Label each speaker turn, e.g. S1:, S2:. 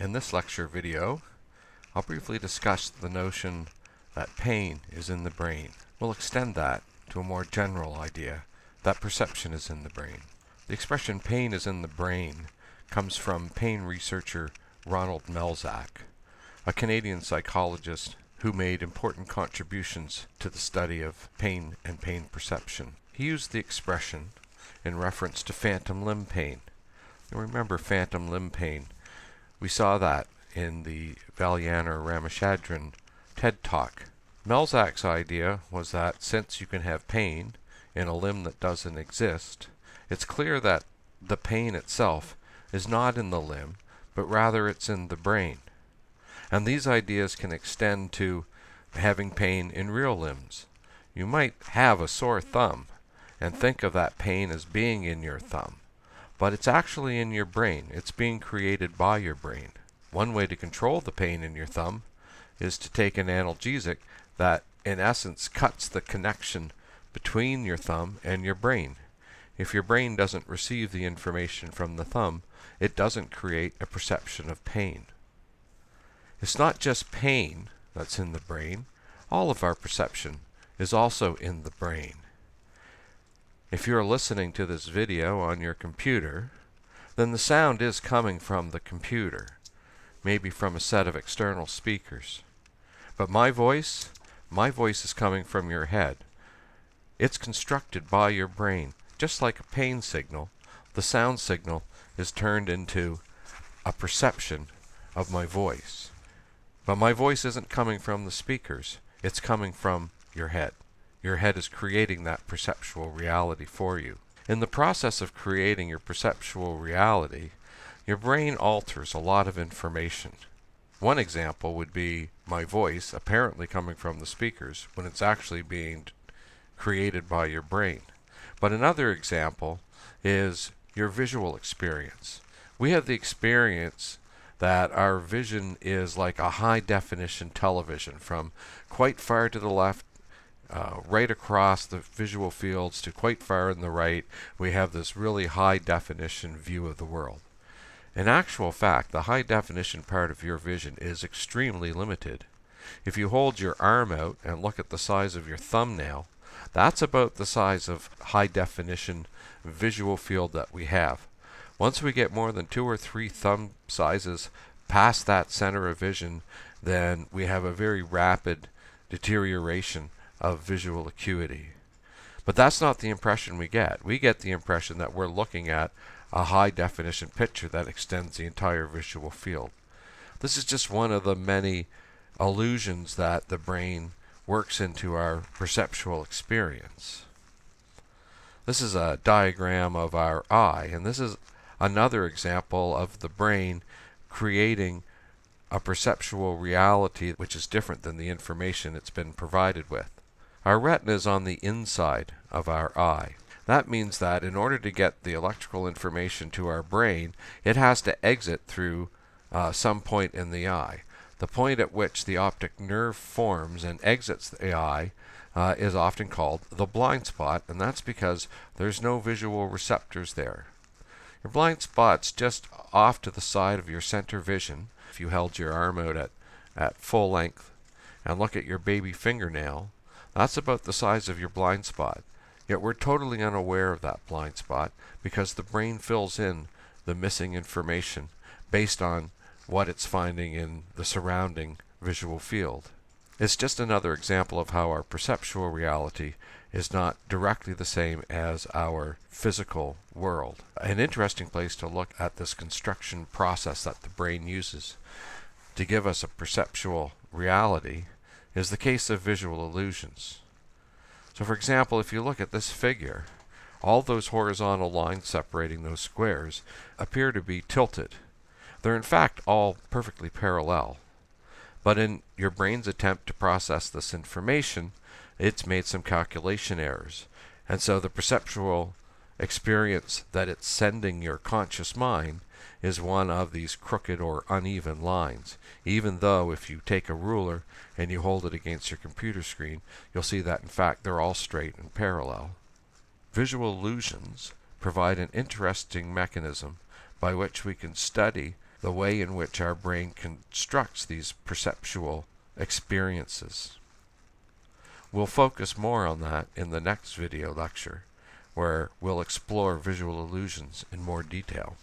S1: In this lecture video, I'll briefly discuss the notion that pain is in the brain. We'll extend that to a more general idea that perception is in the brain. The expression pain is in the brain comes from pain researcher Ronald Melzack, a Canadian psychologist who made important contributions to the study of pain and pain perception. He used the expression in reference to phantom limb pain. You remember phantom limb pain. We saw that in the Valiana Ramachandran TED Talk. Melzack's idea was that since you can have pain in a limb that doesn't exist, it's clear that the pain itself is not in the limb, but rather it's in the brain. And these ideas can extend to having pain in real limbs. You might have a sore thumb and think of that pain as being in your thumb, but it's actually in your brain. It's being created by your brain. One way to control the pain in your thumb is to take an analgesic that in essence cuts the connection between your thumb and your brain. If your brain doesn't receive the information from the thumb, it doesn't create a perception of pain. It's not just pain that's in the brain. All of our perception is also in the brain. If you're listening to this video on your computer, then the sound is coming from the computer, maybe from a set of external speakers. But my voice is coming from your head. It's constructed by your brain. Just like a pain signal, the sound signal is turned into a perception of my voice. But my voice isn't coming from the speakers. It's coming from your head. Your head is creating that perceptual reality for you. In the process of creating your perceptual reality, your brain alters a lot of information. One example would be my voice apparently coming from the speakers when it's actually being created by your brain. But another example is your visual experience. We have the experience that our vision is like a high-definition television from quite far to the left, right across the visual fields to quite far in the right. We have this really high-definition view of the world. In actual fact, the high-definition part of your vision is extremely limited. If you hold your arm out and look at the size of your thumbnail, that's about the size of high-definition visual field that we have. Once we get more than 2 or 3 thumb sizes past that center of vision, then we have a very rapid deterioration of visual acuity. But that's not the impression we get. We get the impression that we're looking at a high-definition picture that extends the entire visual field. This is just one of the many illusions that the brain works into our perceptual experience. This is a diagram of our eye, and this is another example of the brain creating a perceptual reality which is different than the information it's been provided with. Our retina is on the inside of our eye. That means that in order to get the electrical information to our brain, it has to exit through some point in the eye. The point at which the optic nerve forms and exits the eye is often called the blind spot, and that's because there's no visual receptors there. Your blind spot's just off to the side of your center vision. If you held your arm out at full length and look at your baby fingernail, that's about the size of your blind spot. Yet we're totally unaware of that blind spot because the brain fills in the missing information based on what it's finding in the surrounding visual field. It's just another example of how our perceptual reality is not directly the same as our physical world. An interesting place to look at this construction process that the brain uses to give us a perceptual reality is the case of visual illusions. So for example, if you look at this figure, all those horizontal lines separating those squares appear to be tilted. They're in fact all perfectly parallel. But in your brain's attempt to process this information, it's made some calculation errors. And so the perceptual experience that it's sending your conscious mind is one of these crooked or uneven lines, even though if you take a ruler and you hold it against your computer screen, you'll see that in fact they're all straight and parallel. Visual illusions provide an interesting mechanism by which we can study the way in which our brain constructs these perceptual experiences. We'll focus more on that in the next video lecture, where we'll explore visual illusions in more detail.